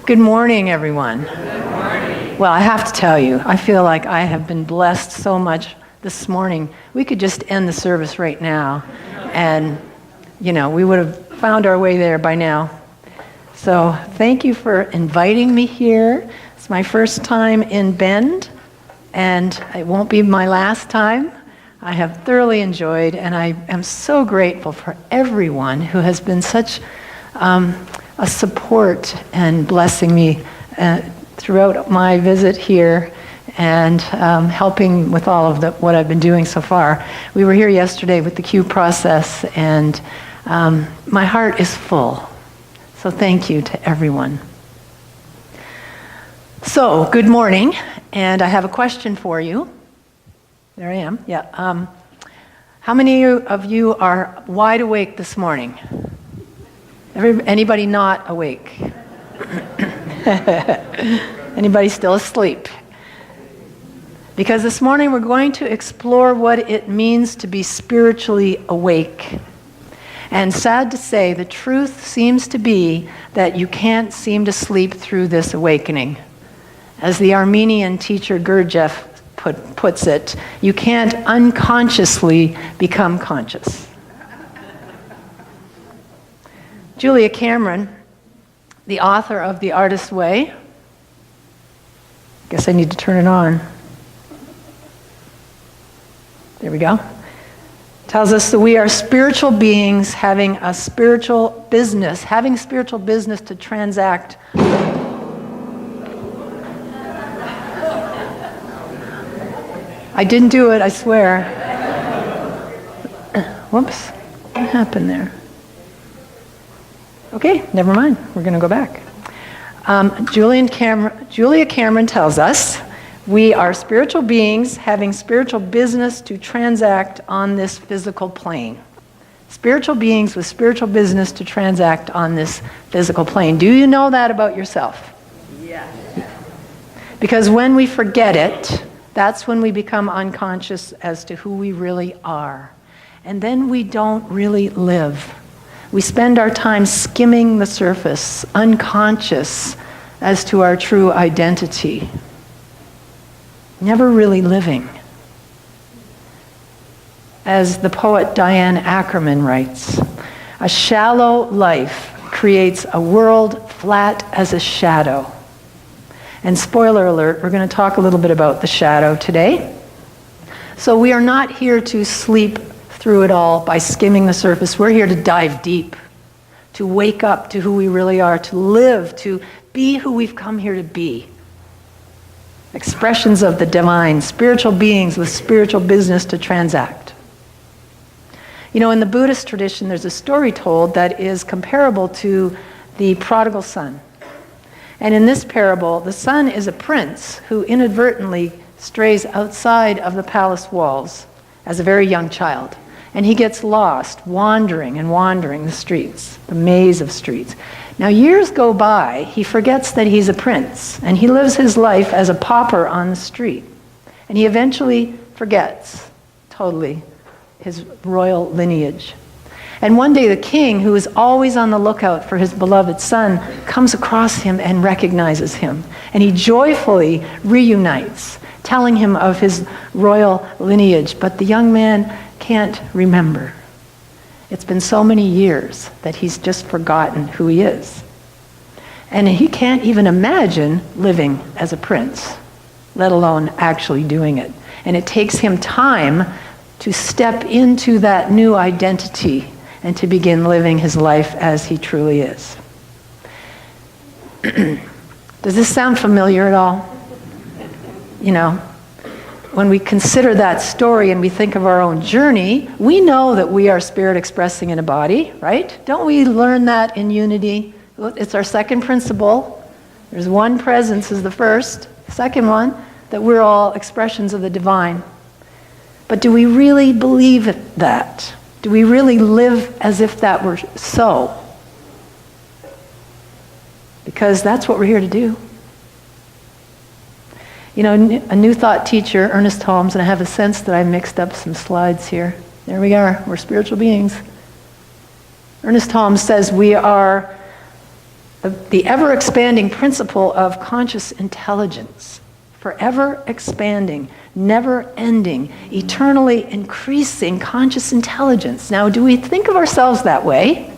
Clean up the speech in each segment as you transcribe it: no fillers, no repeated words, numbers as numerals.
Good morning, everyone. Good morning. Well, I have to tell you, I feel like I have been blessed so much this morning. We could just end the service right now, and, we would have found our way there by now. So thank you for inviting me here. It's my first time in Bend, and it won't be my last time. I have thoroughly enjoyed, and I am so grateful for everyone who has been such a support and blessing me throughout my visit here and helping with all of what I've been doing so far. We were here yesterday with the Q process, and my heart is full. So thank you to everyone. So, good morning, and I have a question for you. There I am, yeah. How many of you are wide awake this morning? Anybody not awake? Anybody still asleep? Because this morning we're going to explore what it means to be spiritually awake. And sad to say, the truth seems to be that you can't seem to sleep through this awakening. As the Armenian teacher Gurdjieff puts it, you can't unconsciously become conscious. Julia Cameron, the author of The Artist's Way, guess I need to turn it on. There we go. Tells us that we are spiritual beings having spiritual business to transact. I didn't do it, I swear. Whoops, what happened there? Okay, never mind. We're going to go back. Julia Cameron tells us we are spiritual beings having spiritual business to transact on this physical plane. Spiritual beings with spiritual business to transact on this physical plane. Do you know that about yourself? Yes. Because when we forget it, that's when we become unconscious as to who we really are. And then we don't really live. We spend our time skimming the surface, unconscious as to our true identity. Never really living. As the poet Diane Ackerman writes, a shallow life creates a world flat as a shadow. And spoiler alert, we're going to talk a little bit about the shadow today. So we are not here to sleep through it all by skimming the surface. We're here to dive deep, to wake up to who we really are, to live, to be who we've come here to be. Expressions of the divine, spiritual beings with spiritual business to transact. In the Buddhist tradition, there's a story told that is comparable to the prodigal son. And in this parable, the son is a prince who inadvertently strays outside of the palace walls as a very young child. And he gets lost, wandering the streets, the maze of streets. Now, years go by, he forgets that he's a prince, and he lives his life as a pauper on the street. And he eventually forgets, totally, his royal lineage. And one day the king, who is always on the lookout for his beloved son, comes across him and recognizes him. And he joyfully reunites, telling him of his royal lineage. But the young man can't remember. It's been so many years that he's just forgotten who he is. And he can't even imagine living as a prince, let alone actually doing it. And it takes him time to step into that new identity and to begin living his life as he truly is. Does this sound familiar at all? When we consider that story and we think of our own journey, we know that we are spirit expressing in a body, right? Don't we learn that in unity? It's our second principle. There's one presence is the first. Second one, that we're all expressions of the divine. But do we really believe that? Do we really live as if that were so? Because that's what we're here to do. A New Thought teacher, Ernest Holmes, and I have a sense that I mixed up some slides here. There we are. We're spiritual beings. Ernest Holmes says we are the ever-expanding principle of conscious intelligence. Forever expanding, never-ending, eternally increasing conscious intelligence. Now, do we think of ourselves that way?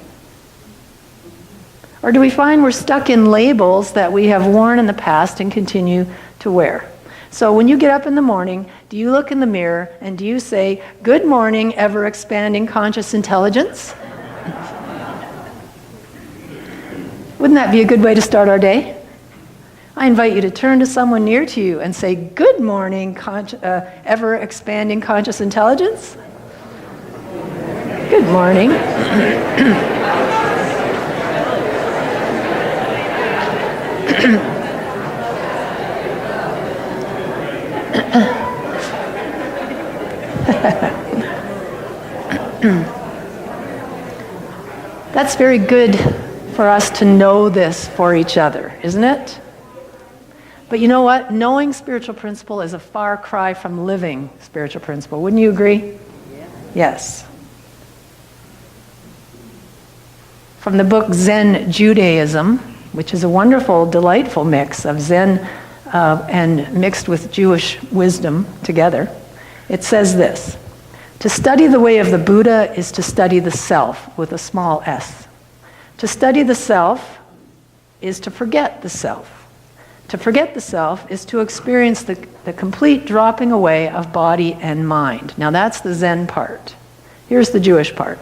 Or do we find we're stuck in labels that we have worn in the past and continue to wear? So when you get up in the morning, do you look in the mirror and do you say, "Good morning, ever-expanding conscious intelligence"? Wouldn't that be a good way to start our day? I invite you to turn to someone near to you and say, "Good morning, ever-expanding conscious intelligence." Good morning. That's very good for us to know this for each other, isn't it? But you know what? Knowing spiritual principle is a far cry from living spiritual principle. Wouldn't you agree? Yeah. Yes. From the book Zen Judaism, which is a wonderful, delightful mix of Zen and mixed with Jewish wisdom together, it says this: "To study the way of the Buddha is to study the self with a small s. To study the self is to forget the self. To forget the self is to experience the complete dropping away of body and mind." Now that's the Zen part. Here's the Jewish part.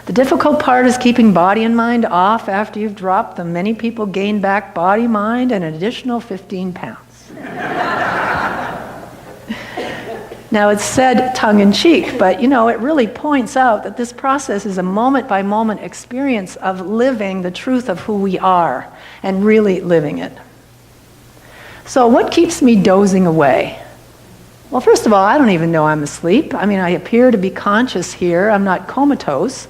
"The difficult part is keeping body and mind off after you've dropped them. Many people gain back body, mind, and an additional 15 pounds. Now it's said tongue-in-cheek, but it really points out that this process is a moment-by-moment experience of living the truth of who we are and really living it. So what keeps me dozing away? Well, first of all, I don't even know I'm asleep. I mean, I appear to be conscious here. I'm not comatose.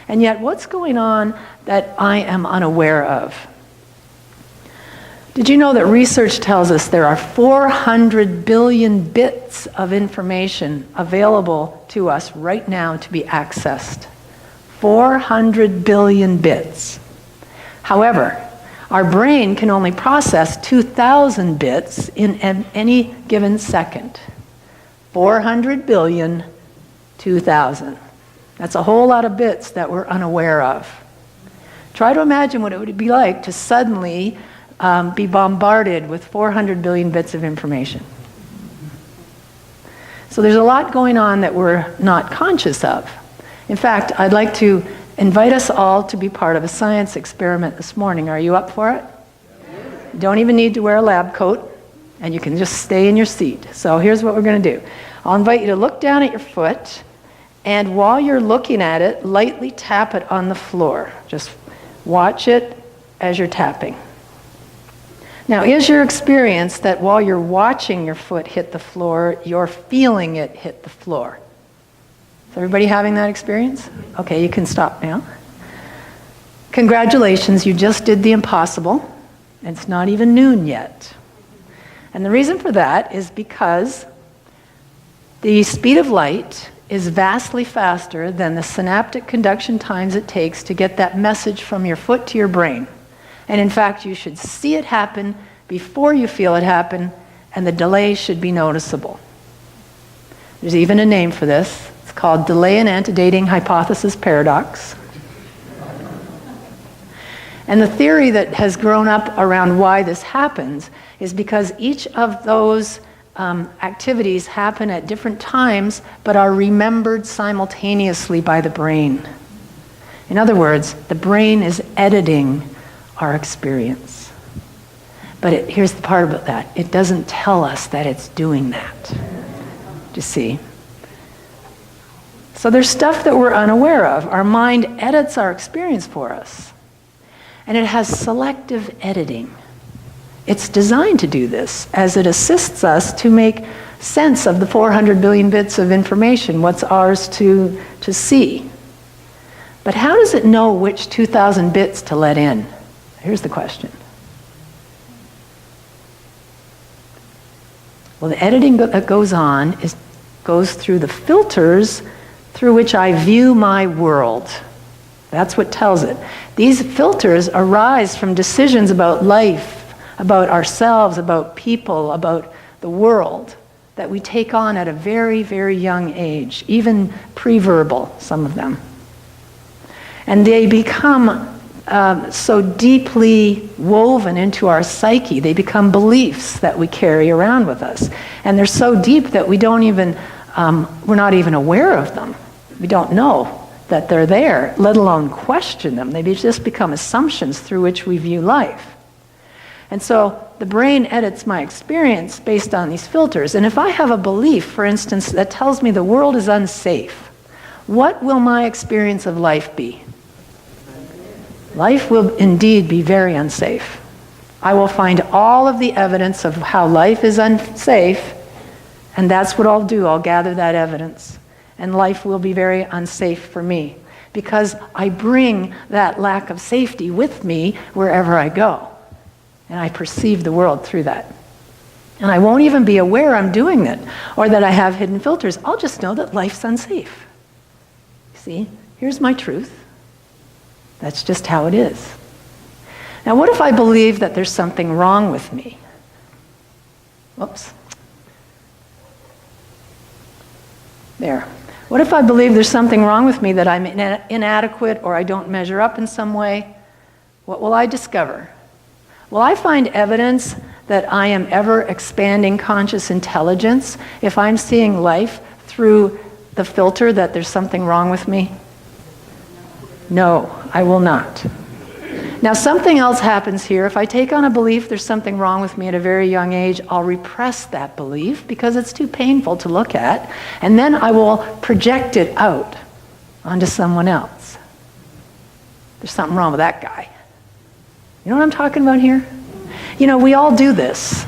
And yet, what's going on that I am unaware of? Did you know that research tells us there are 400 billion bits of information available to us right now to be accessed? 400 billion bits. However, our brain can only process 2,000 bits in any given second. 400 billion, 2,000. That's a whole lot of bits that we're unaware of. Try to imagine what it would be like to suddenly be bombarded with 400 billion bits of information. So there's a lot going on that we're not conscious of. In fact, I'd like to invite us all to be part of a science experiment this morning. Are you up for it? You don't even need to wear a lab coat, and you can just stay in your seat. So here's what we're going to do. I'll invite you to look down at your foot, and while you're looking at it, lightly tap it on the floor. Just watch it as you're tapping. Now, is your experience that while you're watching your foot hit the floor, you're feeling it hit the floor? Is everybody having that experience? Okay, you can stop now. Congratulations, you just did the impossible. It's not even noon yet. And the reason for that is because the speed of light is vastly faster than the synaptic conduction times it takes to get that message from your foot to your brain. And in fact, you should see it happen before you feel it happen, and the delay should be noticeable. There's even a name for this. It's called delay and antedating hypothesis paradox. And the theory that has grown up around why this happens is because each of those activities happen at different times, but are remembered simultaneously by the brain. In other words, the brain is editing our experience. But here's the part about that. It doesn't tell us that it's doing that. Do you see? So there's stuff that we're unaware of. Our mind edits our experience for us. And it has selective editing. It's designed to do this as it assists us to make sense of the 400 billion bits of information, what's ours to see. But how does it know which 2,000 bits to let in? Here's the question. Well, the editing that goes on goes through the filters through which I view my world. That's what tells it. These filters arise from decisions about life, about ourselves, about people, about the world that we take on at a very, very young age, even pre-verbal, some of them. And they become so deeply woven into our psyche. They become beliefs that we carry around with us. And they're so deep that we don't even, we're not even aware of them. We don't know that they're there, let alone question them. They just become assumptions through which we view life. And so the brain edits my experience based on these filters. And if I have a belief, for instance, that tells me the world is unsafe, what will my experience of life be? Life will indeed be very unsafe. I will find all of the evidence of how life is unsafe, and that's what I'll do. I'll gather that evidence. And life will be very unsafe for me because I bring that lack of safety with me wherever I go. And I perceive the world through that. And I won't even be aware I'm doing it or that I have hidden filters. I'll just know that life's unsafe. See, here's my truth. That's just how it is. Now, what if I believe that there's something wrong with me? Whoops. There. What if I believe there's something wrong with me, that I'm inadequate or I don't measure up in some way? What will I discover? Will I find evidence that I am ever expanding conscious intelligence if I'm seeing life through the filter that there's something wrong with me? No, I will not. Now, something else happens here. If I take on a belief there's something wrong with me at a very young age, I'll repress that belief because it's too painful to look at, and then I will project it out onto someone else. There's something wrong with that guy. You know what I'm talking about here? You know, we all do this.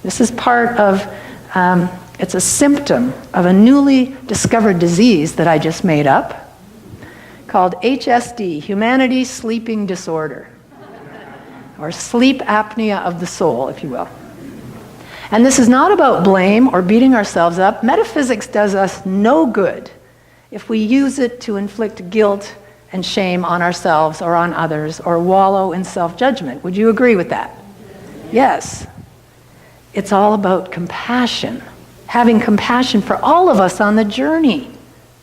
This is part of, it's a symptom of a newly discovered disease that I just made up, called HSD, Humanity Sleeping Disorder, or sleep apnea of the soul, if you will. And this is not about blame or beating ourselves up. Metaphysics does us no good if we use it to inflict guilt and shame on ourselves or on others or wallow in self-judgment. Would you agree with that? Yes. It's all about compassion, having compassion for all of us on the journey,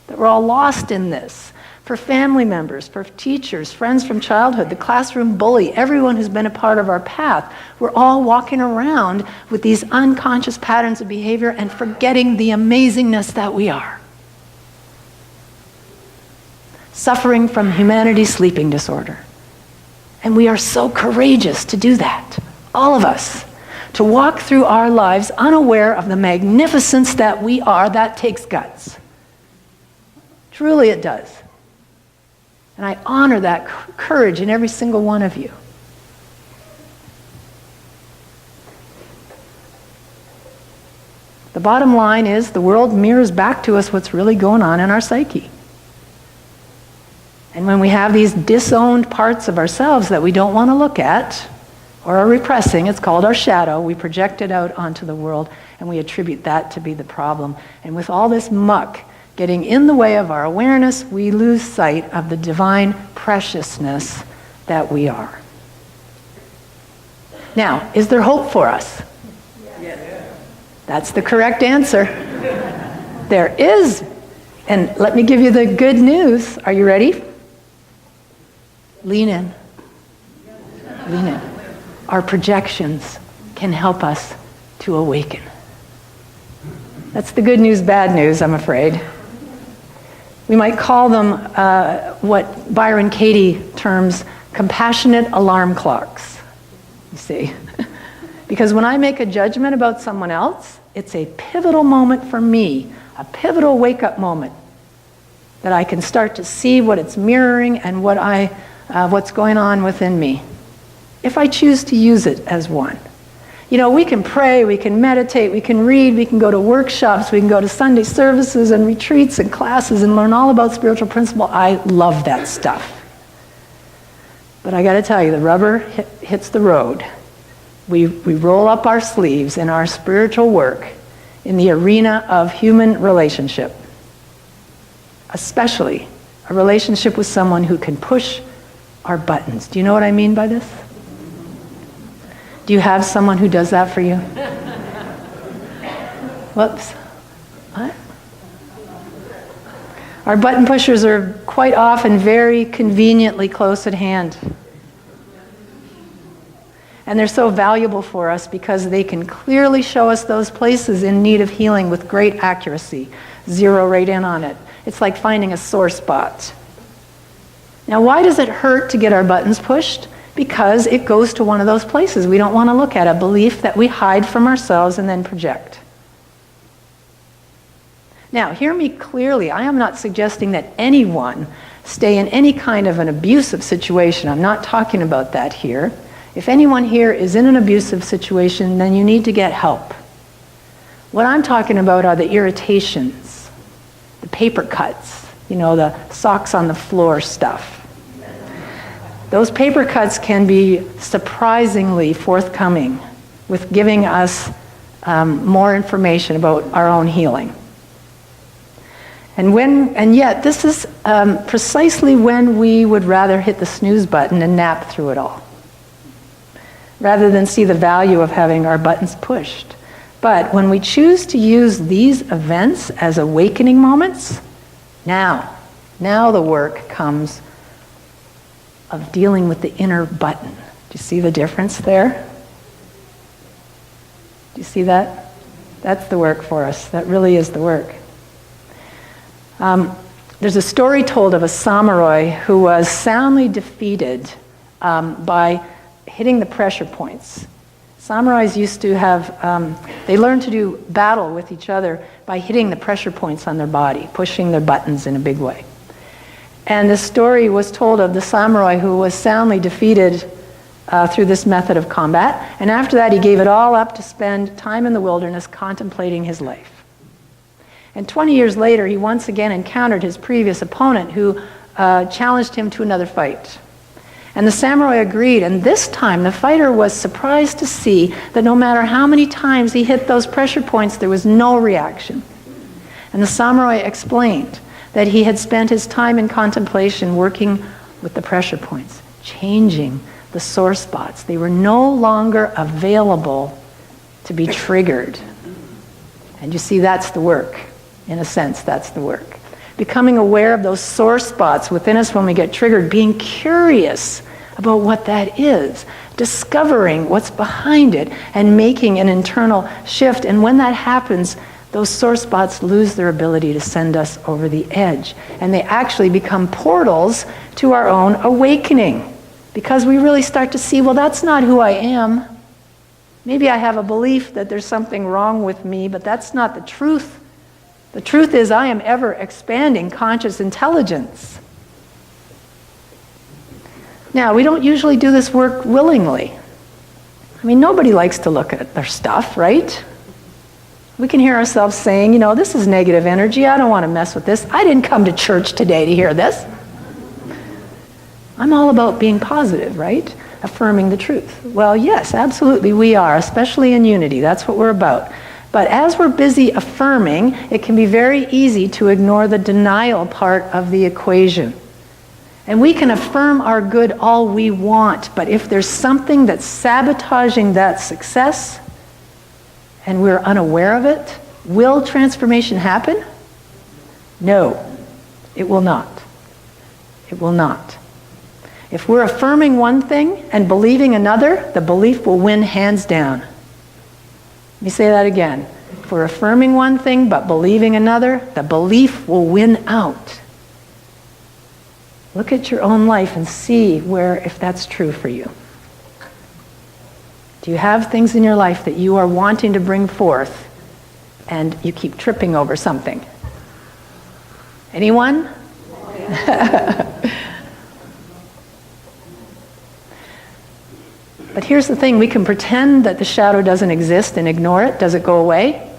that we're all lost in this. For family members, for teachers, friends from childhood, the classroom bully, everyone who's been a part of our path. We're all walking around with these unconscious patterns of behavior and forgetting the amazingness that we are. Suffering from humanity sleeping disorder. And we are so courageous to do that, all of us, to walk through our lives unaware of the magnificence that we are. That takes guts. Truly it does. And I honor that courage in every single one of you. The bottom line is the world mirrors back to us what's really going on in our psyche. And when we have these disowned parts of ourselves that we don't want to look at or are repressing, it's called our shadow, we project it out onto the world and we attribute that to be the problem. And with all this muck getting in the way of our awareness, we lose sight of the divine preciousness that we are. Now, is there hope for us? Yes. That's the correct answer. There is. And let me give you the good news. Are you ready? Lean in. Lean in. Our projections can help us to awaken. That's the good news, bad news, I'm afraid. We might call them what Byron Katie terms compassionate alarm clocks, you see. Because when I make a judgment about someone else, it's a pivotal moment for me, a pivotal wake-up moment that I can start to see what it's mirroring and what's going on within me, if I choose to use it as one. You know, we can pray, we can meditate, we can read, we can go to workshops, we can go to Sunday services and retreats and classes and learn all about spiritual principle. I love that stuff. But I got to tell you, the rubber hits the road. We roll up our sleeves in our spiritual work in the arena of human relationship, especially A relationship with someone who can push our buttons. Do you know what I mean by this? Do you have someone who does that for you? Whoops. What? Our button pushers are quite often very conveniently close at hand. And they're so valuable for us because they can clearly show us those places in need of healing with great accuracy. Zero right in on it. It's like finding a sore spot. Now, why does it hurt to get our buttons pushed? Because it goes to one of those places we don't want to look at, a belief that we hide from ourselves and then project. Now, hear me clearly. I am not suggesting that anyone stay in any kind of an abusive situation. I'm not talking about that here. If anyone here is in an abusive situation, then you need to get help. What I'm talking about are the irritations, the paper cuts, the socks on the floor stuff. Those paper cuts can be surprisingly forthcoming with giving us more information about our own healing. And yet, this is precisely when we would rather hit the snooze button and nap through it all, rather than see the value of having our buttons pushed. But when we choose to use these events as awakening moments, now the work comes of dealing with the inner button. Do you see the difference there? Do you see that? That's the work for us. That really is the work. There's a story told of a samurai who was soundly defeated by hitting the pressure points. Samurais used to have, they learned to do battle with each other by hitting the pressure points on their body, pushing their buttons in a big way. And the story was told of the samurai who was soundly defeated through this method of combat. And after that, he gave it all up to spend time in the wilderness contemplating his life. And 20 years later, he once again encountered his previous opponent who challenged him to another fight. And the samurai agreed, and this time the fighter was surprised to see that no matter how many times he hit those pressure points, there was no reaction. And the samurai explained that he had spent his time in contemplation working with the pressure points, changing the sore spots. They were no longer available to be triggered. And you see, that's the work. In a sense, that's the work. Becoming aware of those sore spots within us when we get triggered, being curious about what that is, discovering what's behind it, and making an internal shift. And when that happens, those sore spots lose their ability to send us over the edge. And they actually become portals to our own awakening. Because we really start to see, well, that's not who I am. Maybe I have a belief that there's something wrong with me, but that's not the truth. The truth is I am ever expanding conscious intelligence. Now, we don't usually do this work willingly. I mean, nobody likes to look at their stuff, right? We can hear ourselves saying, this is negative energy. I don't want to mess with this. I didn't come to church today to hear this. I'm all about being positive, right? Affirming the truth. Well, yes, absolutely we are, especially in unity. That's what we're about. But as we're busy affirming, it can be very easy to ignore the denial part of the equation. And we can affirm our good all we want, but if there's something that's sabotaging that success, and we're unaware of it, will transformation happen? No, it will not. It will not. If we're affirming one thing and believing another, the belief will win hands down. Let me say that again. If we're affirming one thing but believing another, the belief will win out. Look at your own life and see if that's true for you. Do you have things in your life that you are wanting to bring forth and you keep tripping over something? Anyone? But here's the thing, we can pretend that the shadow doesn't exist and ignore it. Does it go away?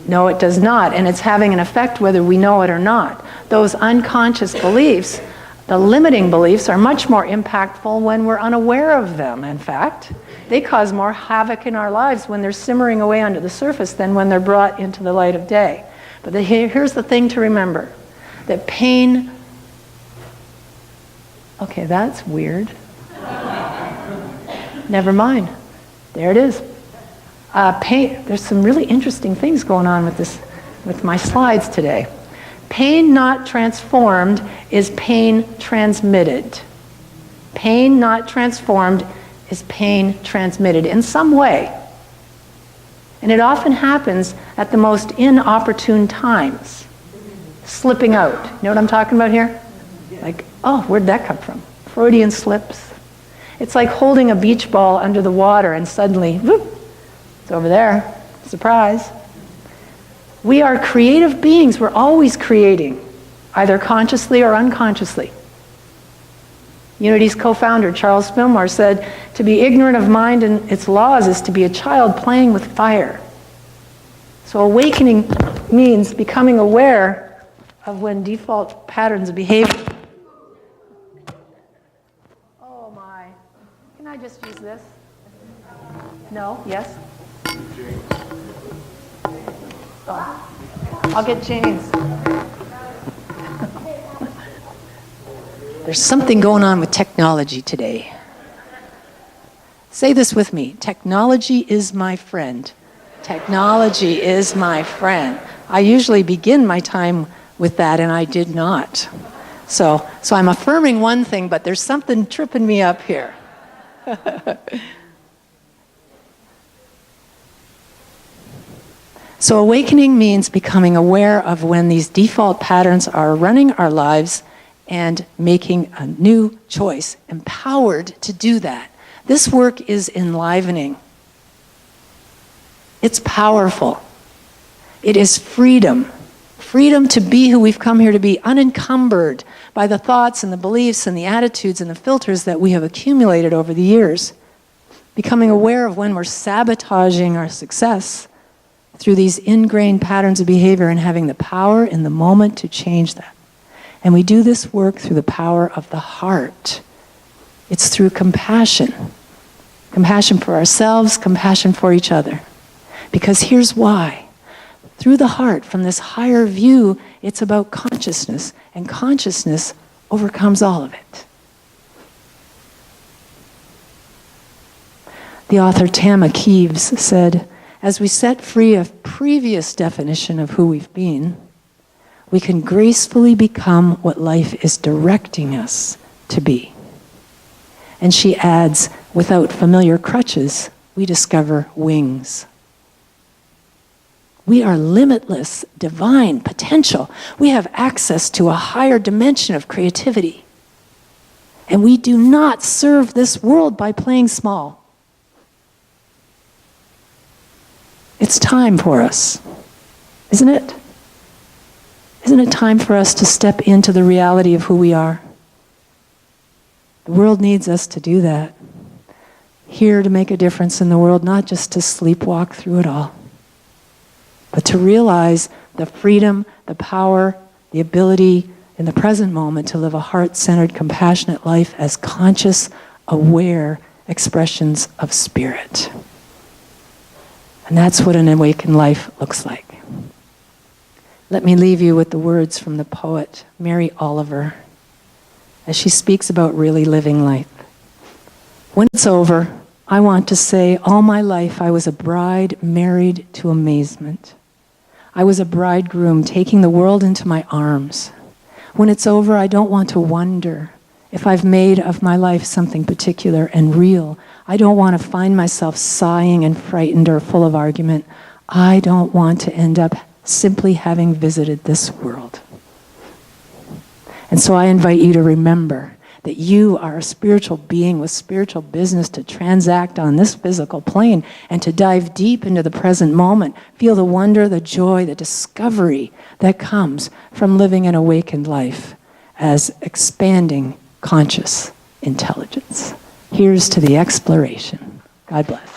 No, it does not, and it's having an effect whether we know it or not. Those unconscious beliefs, the limiting beliefs, are much more impactful when we're unaware of them, in fact. They cause more havoc in our lives when they're simmering away under the surface than when they're brought into the light of day. But here's the thing to remember, that pain Okay, that's weird. Never mind. There it is. Pain. There's some really interesting things going on with my slides today. Pain not transformed is pain transmitted. Pain not transformed is pain transmitted in some way. And it often happens at the most inopportune times. Slipping out. You know what I'm talking about here? Like, oh, where'd that come from? Freudian slips. It's like holding a beach ball under the water and suddenly, whoop, it's over there. Surprise. We are creative beings. We're always creating, either consciously or unconsciously. Unity's co-founder, Charles Fillmore, said, to be ignorant of mind and its laws is to be a child playing with fire. So awakening means becoming aware of when default patterns of behavior. Oh my. Can I just use this? No? Yes? Oh. I'll get James. There's something going on with technology today. Say this with me. Technology is my friend. Technology is my friend. I usually begin my time with that, and I did not. So I'm affirming one thing, but there's something tripping me up here. So awakening means becoming aware of when these default patterns are running our lives and making a new choice, empowered to do that. This work is enlivening. It's powerful. It is freedom. Freedom to be who we've come here to be, unencumbered by the thoughts and the beliefs and the attitudes and the filters that we have accumulated over the years. Becoming aware of when we're sabotaging our success through these ingrained patterns of behavior and having the power in the moment to change that. And we do this work through the power of the heart. It's through compassion. Compassion for ourselves, compassion for each other. Because here's why. Through the heart, from this higher view, it's about consciousness, and consciousness overcomes all of it. The author Tama Keeves said, as we set free a previous definition of who we've been, we can gracefully become what life is directing us to be. And she adds, without familiar crutches, we discover wings. We are limitless, divine potential. We have access to a higher dimension of creativity. And we do not serve this world by playing small. It's time for us, isn't it? Isn't it time for us to step into the reality of who we are? The world needs us to do that. Here to make a difference in the world, not just to sleepwalk through it all, but to realize the freedom, the power, the ability in the present moment to live a heart-centered, compassionate life as conscious, aware expressions of spirit. And that's what an awakened life looks like. Let me leave you with the words from the poet Mary Oliver as she speaks about really living life. When it's over, I want to say all my life I was a bride married to amazement. I was a bridegroom taking the world into my arms. When it's over, I don't want to wonder if I've made of my life something particular and real. I don't want to find myself sighing and frightened or full of argument. I don't want to end up simply having visited this world. And so I invite you to remember that you are a spiritual being with spiritual business to transact on this physical plane and to dive deep into the present moment. Feel the wonder, the joy, the discovery that comes from living an awakened life as expanding conscious intelligence. Here's to the exploration. God bless.